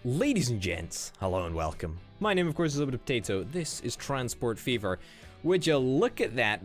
Ladies and gents, hello and welcome. My name, of course, is Potato. This is Transport Fever. Would you look at that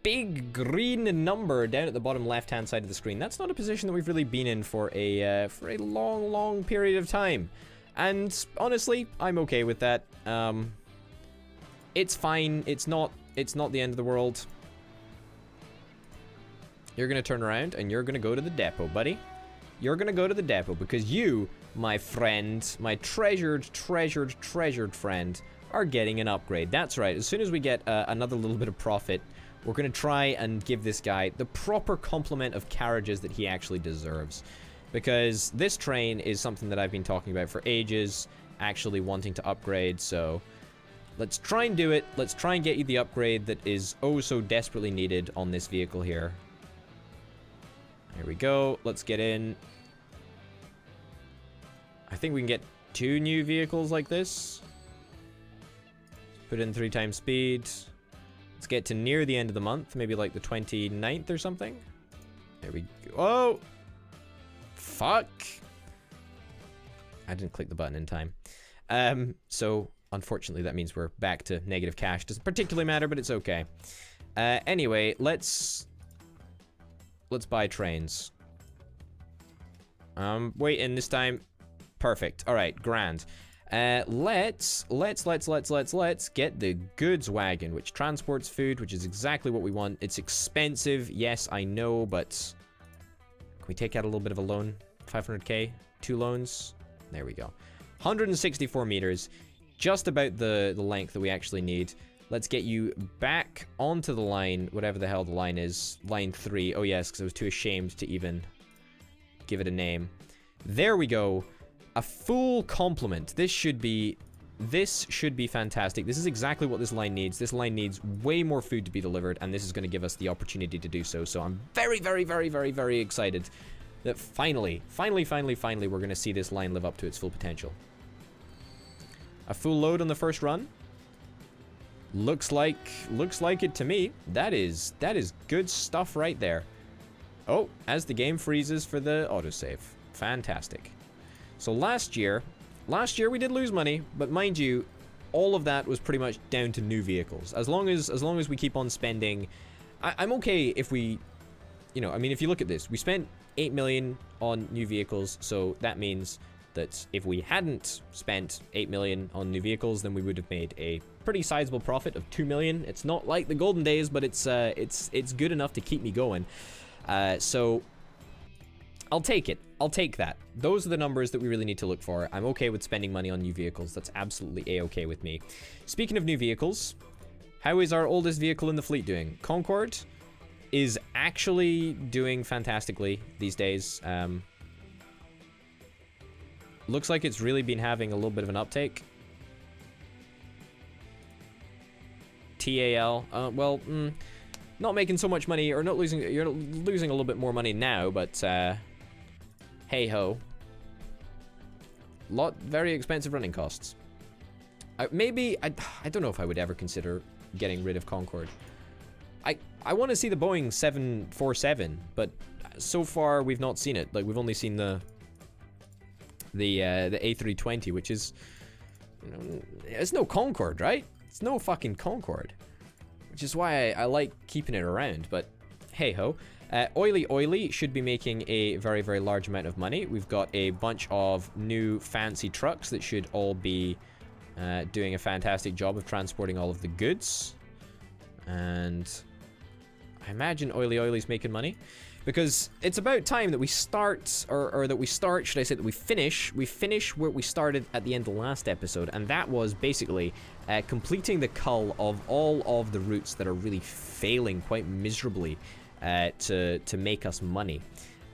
big green number down at the bottom left-hand side of the screen? That's not a position that we've really been in for a long period of time. And honestly, I'm okay with that. It's fine. It's not the end of the world. You're gonna turn around and you're gonna go to the depot, buddy. You're gonna go to the depot because you, my friend, my treasured friend, are getting an upgrade. That's right. As soon as we get another little bit of profit, we're gonna try and give this guy the proper complement of carriages that he actually deserves. Because this train is something that I've been talking about for ages, actually wanting to upgrade, so let's try and do it. Let's try and get you the upgrade that is oh so desperately needed on this vehicle here. Here we go. Let's get in. I think we can get 2 new vehicles like this. Put in 3 times speed. Let's get to near the end of the month, maybe like the 29th or something. There we go. Oh! Fuck! I didn't click the button in time. So, unfortunately, that means we're back to negative cash. Doesn't particularly matter, but it's okay. Anyway, let's buy trains. Waiting this time. Perfect. All right, grand. Let's get the goods wagon, which transports food, which is exactly what we want. It's expensive, yes, I know, but can we take out a little bit of a loan? 500k, 2 loans. There we go. 164 meters, just about the length that we actually need. Let's get you back onto the line, whatever the hell the line is. Line 3. Oh, yes, because I was too ashamed to even give it a name. There we go. A full complement. This should be fantastic. This is exactly what this line needs. This line needs way more food to be delivered, and this is going to give us the opportunity to do so. So I'm very excited that finally, we're going to see this line live up to its full potential. A full load on the first run. Looks like it to me. That is good stuff right there. Oh, as the game freezes for the autosave. Fantastic. So last year we did lose money, but mind you, all of that was pretty much down to new vehicles. As long as we keep on spending, I'm okay if we, you know, I mean, if you look at this, we spent 8 million on new vehicles, so that means that if we hadn't spent 8 million on new vehicles, then we would have made a pretty sizable profit of 2 million. It's not like the golden days, but it's good enough to keep me going. So I'll take it. I'll take that. Those are the numbers that we really need to look for. I'm okay with spending money on new vehicles. That's absolutely a-okay with me. Speaking of new vehicles, how is our oldest vehicle in the fleet doing? Concorde is actually doing fantastically these days. Looks like it's really been having a little bit of an uptake. TAL, well, not making so much money, or not losing. You're losing a little bit more money now, but hey ho. Very expensive running costs. Maybe I don't know if I would ever consider getting rid of Concorde. I want to see the Boeing 747, but so far we've not seen it. Like, we've only seen the A320, which is, you know, it's no Concorde, right? It's no fucking Concorde, which is why I like keeping it around. But hey ho. Oily should be making a very large amount of money. We've got a bunch of new fancy trucks that should all be doing a fantastic job of transporting all of the goods. And I imagine Oily's making money, because it's about time that we start, or that we start, should I say that we finish where we started at the end of the last episode, and that was basically completing the cull of all of the routes that are really failing quite miserably to make us money.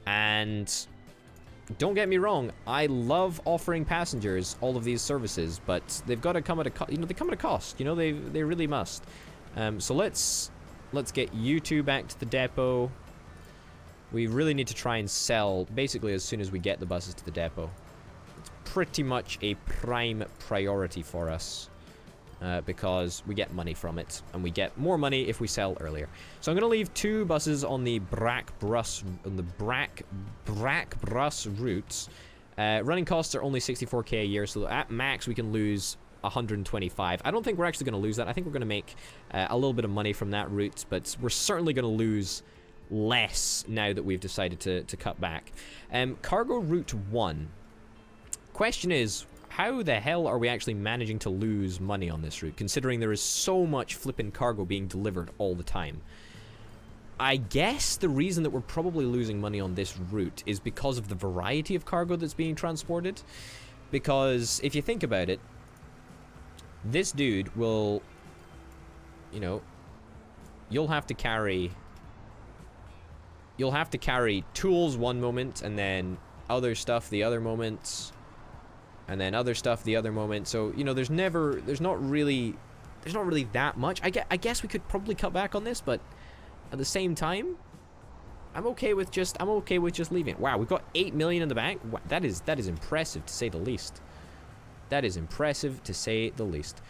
And don't get me wrong, I love offering passengers all of these services, but they've got to come at a cost. You know, they come at a cost. You know, they really must. So let's get you two back to the depot. We really need to try and sell basically as soon as we get the buses to the depot. It's pretty much a prime priority for us. Because we get money from it, and we get more money if we sell earlier. So I'm going to leave 2 buses on the Brack Brus routes, Running costs are only 64k a year, so at max we can lose 125. I don't think we're actually going to lose that. I think we're going to make a little bit of money from that route, but we're certainly going to lose less now that we've decided to cut back. Cargo route 1. Question is, how the hell are we actually managing to lose money on this route, considering there is so much flippin' cargo being delivered all the time? I guess the reason that we're probably losing money on this route is because of the variety of cargo that's being transported. Because if you think about it, this dude will, you know, you'll have to carry tools one moment, and then other stuff the other moment, and then other stuff the other moment. So, you know, there's not really that much. I guess we could probably cut back on this, but at the same time, I'm okay with just leaving it. Wow, we've got 8 million in the bank. Wow, that is impressive to say the least. That is impressive to say the least.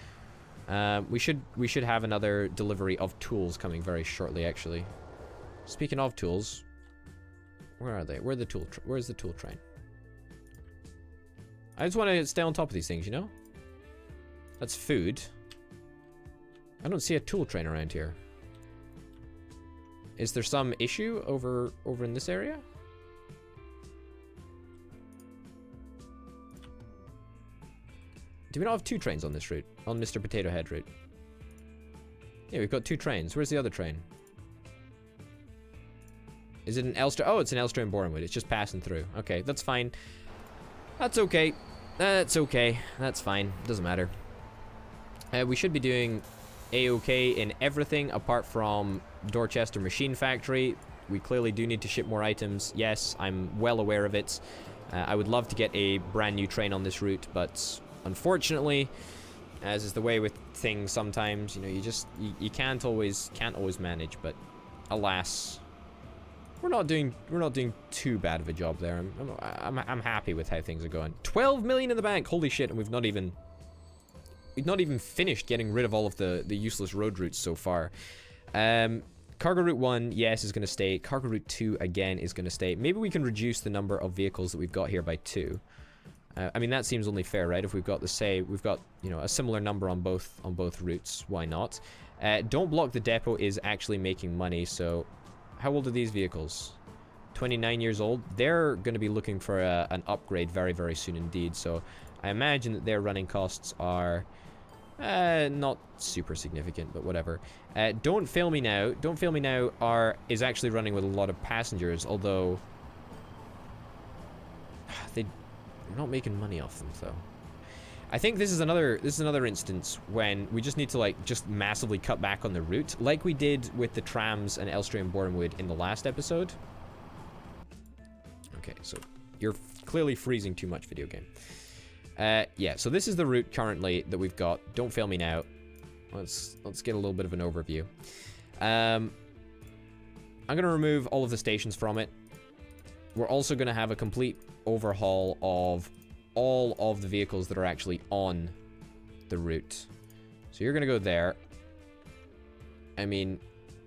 We should have another delivery of tools coming very shortly, actually. Speaking of tools, where are they? Where's the tool train? I just want to stay on top of these things, you know? That's food. I don't see a tool train around here. Is there some issue over in this area? Do we not have 2 trains on this route? On Mr. Potato Head route? Yeah, we've got 2 trains. Where's the other train? Is it an Elster? Oh, it's an Elster and Bournemouth. It's just passing through. Okay, that's fine. That's okay. That's okay. That's fine. Doesn't matter. We should be doing A-okay in everything apart from Dorchester Machine Factory. We clearly do need to ship more items. Yes, I'm well aware of it. I would love to get a brand new train on this route, but unfortunately, as is the way with things sometimes, you know, you can't always manage. But alas, we're not doing too bad of a job there. I'm happy with how things are going. 12 million in the bank. Holy shit! And we've not even finished getting rid of all of the useless road routes so far. Cargo route 1, yes, is going to stay. Cargo route 2 again is going to stay. Maybe we can reduce the number of vehicles that we've got here by 2. I mean, that seems only fair, right? If we've got you know, a similar number on both routes, why not? Don't block the depot is actually making money. So how old are these vehicles? 29 years old. They're going to be looking for an upgrade very, very soon indeed. So I imagine that their running costs are not super significant, but whatever. Don't Fail Me Now. Don't Fail Me Now is actually running with a lot of passengers, although they're not making money off them, though. I think this is another instance when we just need to just massively cut back on the route, like we did with the trams and Elstree and Bournemouth in the last episode. Okay, so you're clearly freezing too much, video game. Yeah, so this is the route currently that we've got. Don't Fail Me Now. Let's get a little bit of an overview. I'm gonna remove all of the stations from it. We're also gonna have a complete overhaul of all of the vehicles that are actually on the route. So you're gonna go there. I mean,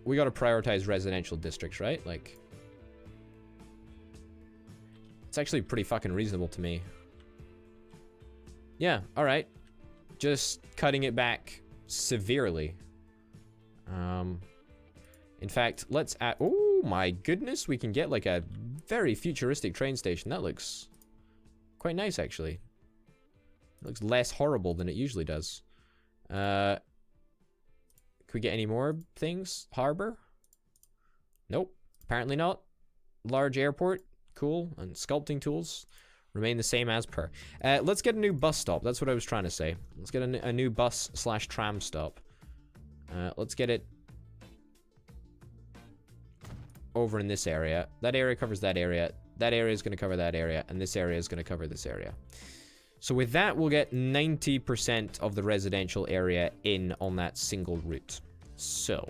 we gotta prioritize residential districts, right? Like, it's actually pretty fucking reasonable to me. Yeah, alright. Just cutting it back severely. In fact, let's add... Oh my goodness, we can get like a very futuristic train station. That looks quite nice, actually. It looks less horrible than it usually does. Can we get any more things? Harbor? Nope, apparently not. Large airport, cool. And sculpting tools remain the same as per. Let's get a new bus stop. That's what I was trying to say. Let's get a new bus/tram stop. Let's get it over in this area. That area covers that area. That area is going to cover that area. And this area is going to cover this area. So with that, we'll get 90% of the residential area in on that single route. So,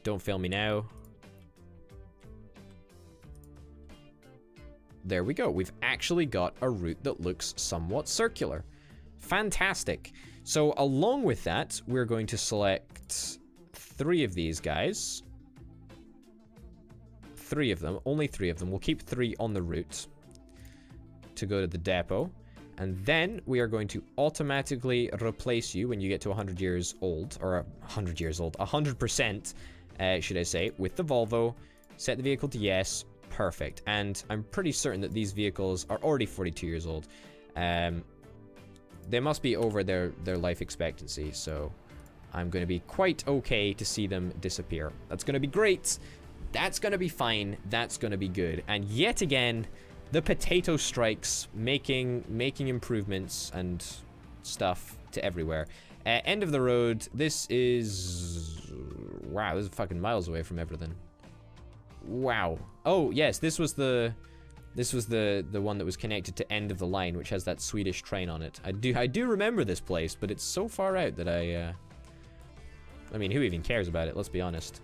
Don't Fail Me Now. There we go. We've actually got a route that looks somewhat circular. Fantastic. So along with that, we're going to select 3 of these guys. 3 of them. Only 3 of them. We'll keep 3 on the route. to go to the depot. And then we are going to automatically replace you when you get to 100 years old, or 100 years old, 100%, should I say, with the Volvo. Set the vehicle to yes. Perfect. And I'm pretty certain that these vehicles are already 42 years old. They must be over their life expectancy, so I'm going to be quite okay to see them disappear. That's going to be great. That's going to be fine. That's going to be good. And yet again, the potato strikes, making improvements and stuff to everywhere. End of the road. This is... Wow, this is fucking miles away from everything. Wow. Oh, yes, this was the one that was connected to end of the line, which has that Swedish train on it. I do remember this place, but it's so far out that I mean, who even cares about it? Let's be honest.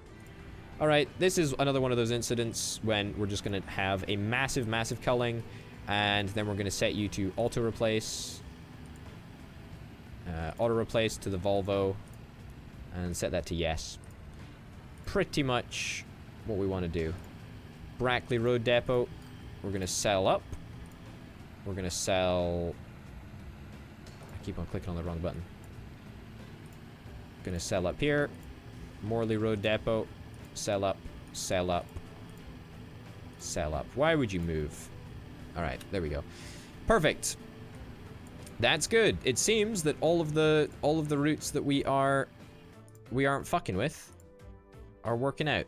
All right, this is another one of those incidents when we're just going to have a massive, massive culling, and then we're going to set you to auto-replace to the Volvo, and set that to yes. Pretty much what we want to do. Brackley Road Depot, we're going to sell up. We're going to sell... I keep on clicking on the wrong button. Going to sell up here. Morley Road Depot. Sell up, sell up, sell up. Why would you move? All right, there we go. Perfect. That's good. It seems that all of the routes that we aren't fucking with are working out.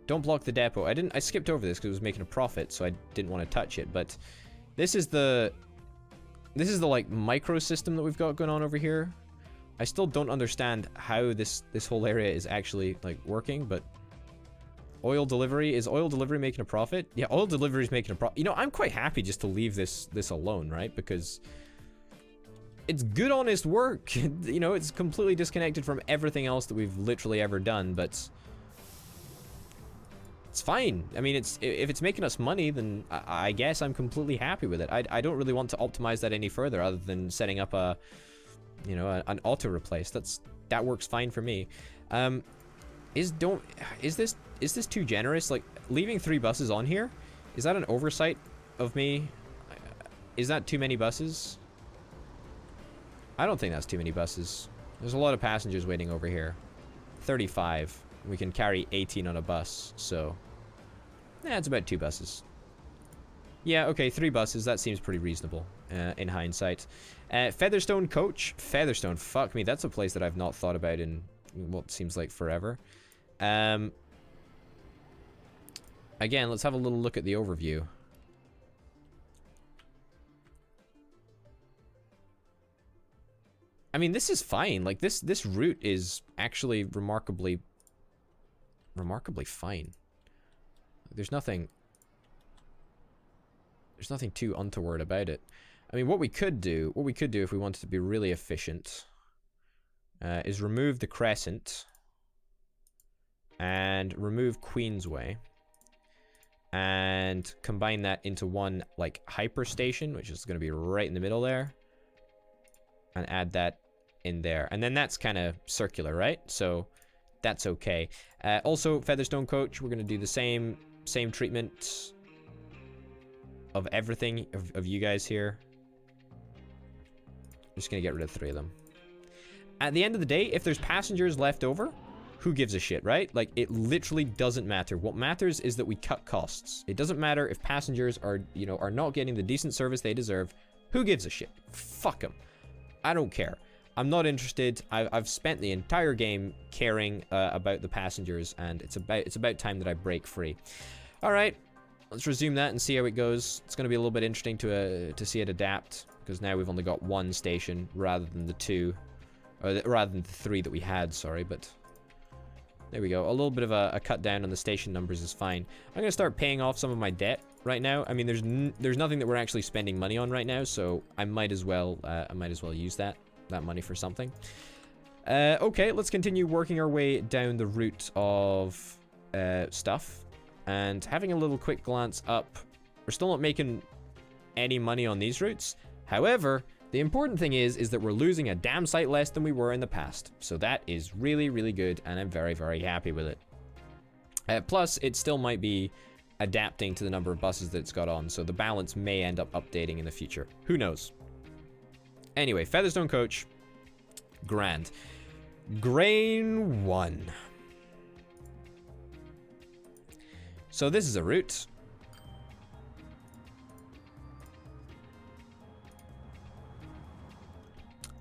Don't block the depot. I skipped over this because it was making a profit, so I didn't want to touch it. But this is the like micro system that we've got going on over here. I still don't understand how this whole area is actually like working, but oil delivery, is oil delivery making a profit? Yeah, oil delivery is making a profit. You know, I'm quite happy just to leave this alone, right? Because it's good, honest work. You know, it's completely disconnected from everything else that we've literally ever done, but it's fine. I mean, if it's making us money, then I guess I'm completely happy with it. I don't really want to optimize that any further other than setting up a, you know, an auto replace. That works fine for me. Is this too generous? Like, leaving 3 buses on here, is that an oversight of me? Is that too many buses? I don't think that's too many buses. There's a lot of passengers waiting over here. 35. We can carry 18 on a bus, so it's about 2 buses. Yeah, okay, 3 buses. That seems pretty reasonable in hindsight. Featherstone Coach. Featherstone, fuck me. That's a place that I've not thought about in what seems like forever. Again, let's have a little look at the overview. I mean, this is fine. Like, this route is actually remarkably fine. There's nothing too untoward about it. I mean, what we could do if we wanted to be really efficient, is remove the Crescent and remove Queensway and combine that into one like hyper station, which is going to be right in the middle there, and add that in there, and then that's kind of circular, right? So that's okay. Also, Featherstone Coach, we're going to do the same treatment of everything of you guys here. I'm just gonna get rid of 3 of them. At the end of the day, if there's passengers left over, who gives a shit, right? Like, it literally doesn't matter. What matters is that we cut costs. It doesn't matter if passengers are not getting the decent service they deserve. Who gives a shit? Fuck them. I don't care. I'm not interested. I've spent the entire game caring about the passengers, and it's about time that I break free. All right, let's resume that and see how it goes. It's going to be a little bit interesting to see it adapt, because now we've only got 1 station rather than the 2, or rather than the 3 that we had. Sorry, but there we go. A little bit of a cut down on the station numbers is fine. I'm going to start paying off some of my debt right now. I mean, there's nothing that we're actually spending money on right now, so I might as well use that money for something. Okay, let's continue working our way down the route of stuff, and having a little quick glance up. We're still not making any money on these routes. However, the important thing is that we're losing a damn sight less than we were in the past. So that is really, really good, and I'm very, very happy with it. Plus, it still might be adapting to the number of buses that it's got on. So the balance may end up updating in the future. Who knows? Anyway, Featherstone Coach. Grand. Grain 1. So this is a route.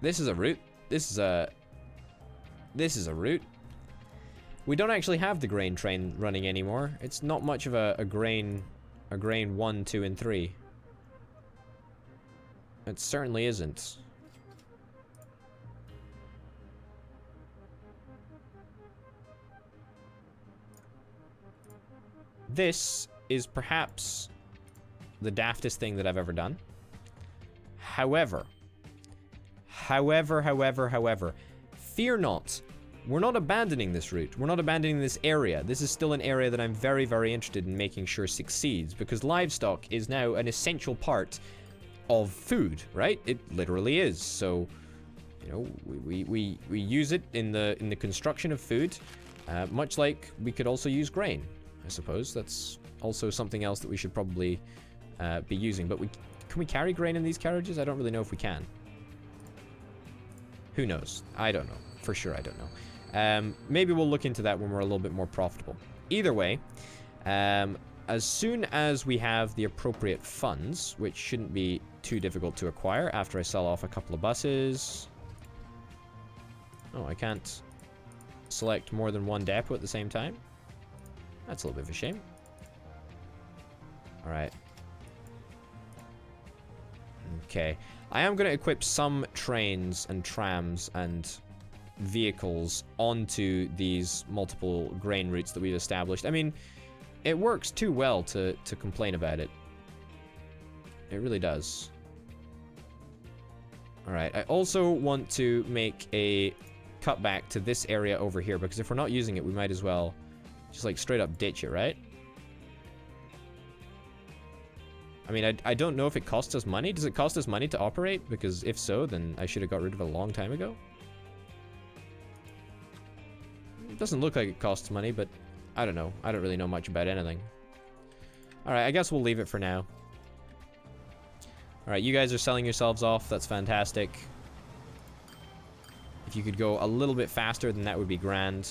This is a route. This is a route. We don't actually have the grain train running anymore. It's not much of a grain 1, 2, and 3. It certainly isn't. This is perhaps the daftest thing that I've ever done. However, fear not. We're not abandoning this route. We're not abandoning this area. This is still an area that I'm very, very interested in making sure succeeds, because livestock is now an essential part of food, right? It literally is. So, you know, we use it in the construction of food, much like we could also use grain. I suppose that's also something else that we should probably be using. But can we carry grain in these carriages? I don't really know if we can. Who knows? I don't know. For sure, I don't know. Maybe we'll look into that when we're a little bit more profitable. Either way, as soon as we have the appropriate funds, which shouldn't be too difficult to acquire after I sell off a couple of buses. Oh, I can't select more than one depot at the same time. That's a little bit of a shame. Alright. Okay. I am going to equip some trains and trams and vehicles onto these multiple grain routes that we've established. I mean, it works too well to complain about it. It really does. Alright, I also want to make a cutback to this area over here, because if we're not using it, we might as well just like straight up ditch it, right? I mean, I don't know if it costs us money. Does it cost us money to operate? Because if so, then I should have got rid of it a long time ago. It doesn't look like it costs money, but I don't know. I don't really know much about anything. Alright, I guess we'll leave it for now. Alright, you guys are selling yourselves off. That's fantastic. If you could go a little bit faster, then that would be grand.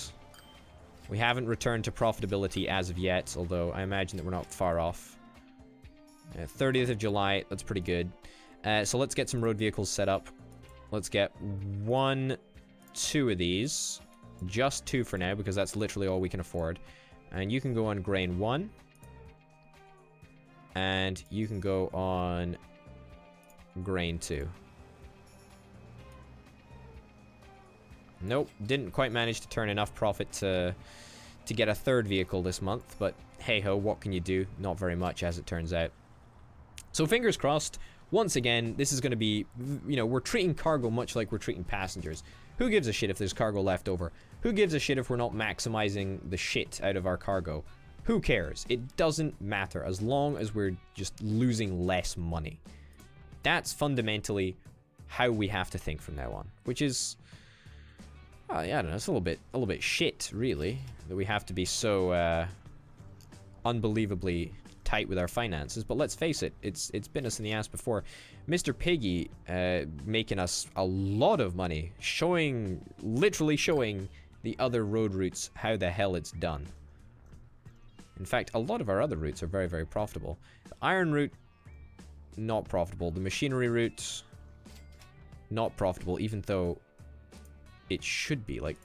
We haven't returned to profitability as of yet, although I imagine that we're not far off. 30th of July, that's pretty good. So let's get some road vehicles set up. Let's get 1, 2 of these. Just 2 for now, because that's literally all we can afford. And you can go on grain 1. And you can go on grain 2. Nope, didn't quite manage to turn enough profit to get a 3rd vehicle this month, but hey ho, what can you do? Not very much, as it turns out. So fingers crossed, once again, this is going to be, you know, we're treating cargo much like we're treating passengers. Who gives a shit if there's cargo left over? Who gives a shit if we're not maximizing the shit out of our cargo? Who cares? It doesn't matter, as long as we're just losing less money. That's fundamentally how we have to think from now on, which is... Oh, yeah, I don't know. It's a little bit shit, really, that we have to be so unbelievably tight with our finances. But let's face it, it's bitten us in the ass before. Mr. Piggy making us a lot of money, literally showing the other road routes how the hell it's done. In fact, a lot of our other routes are very, very profitable. The iron route, not profitable. The machinery route, not profitable, even though it should be. Like,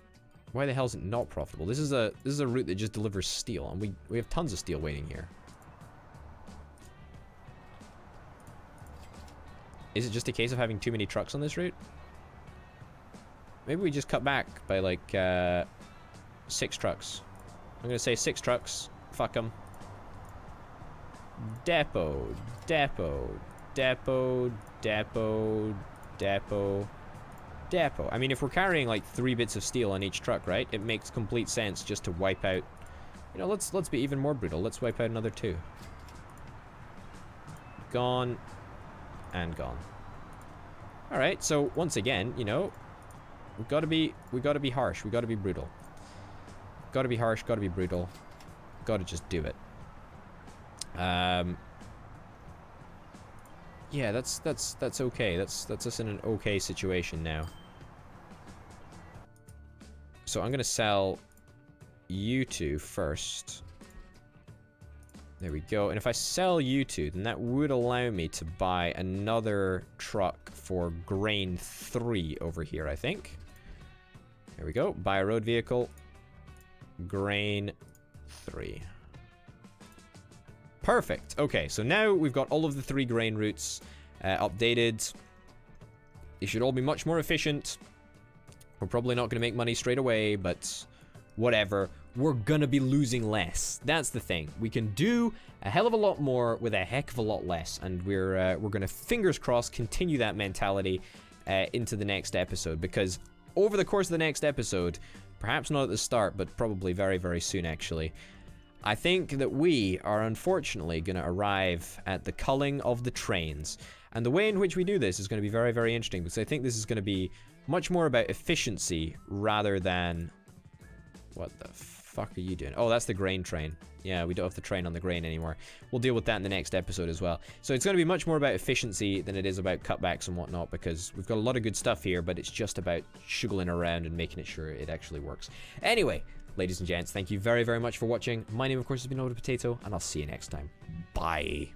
why the hell is it not profitable? This is a route that just delivers steel, and we have tons of steel waiting here. Is it just a case of having too many trucks on this route? Maybe we just cut back by like 6 trucks. I'm gonna say 6 trucks. Fuck them. Depot, depot, depot, depot, depot. Depot. I mean, if we're carrying like 3 bits of steel on each truck, right? It makes complete sense just to wipe out. You know, let's be even more brutal. Let's wipe out another 2. Gone and gone. All right. So once again, you know, we gotta be harsh. We gotta be brutal. Gotta be harsh. Gotta be brutal. Gotta just do it. Yeah, that's okay. That's us in an okay situation now. So I'm gonna sell you two first. There we go. And if I sell you two, then that would allow me to buy another truck for grain 3 over here, I think. There we go. Buy a road vehicle. Grain 3. Perfect. Okay, so now we've got all of the 3 grain routes updated. They should all be much more efficient. We're probably not going to make money straight away, but whatever. We're going to be losing less. That's the thing. We can do a hell of a lot more with a heck of a lot less, and we're going to, fingers crossed, continue that mentality into the next episode, because over the course of the next episode, perhaps not at the start, but probably very, very soon, actually, I think that we are unfortunately going to arrive at the culling of the trains. And the way in which we do this is going to be very, very interesting, because I think this is going to be much more about efficiency rather than... What the fuck are you doing? Oh, that's the grain train. Yeah, we don't have the train on the grain anymore. We'll deal with that in the next episode as well. So it's going to be much more about efficiency than it is about cutbacks and whatnot, because we've got a lot of good stuff here, but it's just about shuggling around and making it sure it actually works. Anyway, ladies and gents, thank you very, very much for watching. My name, of course, has been Potato, and I'll see you next time. Bye.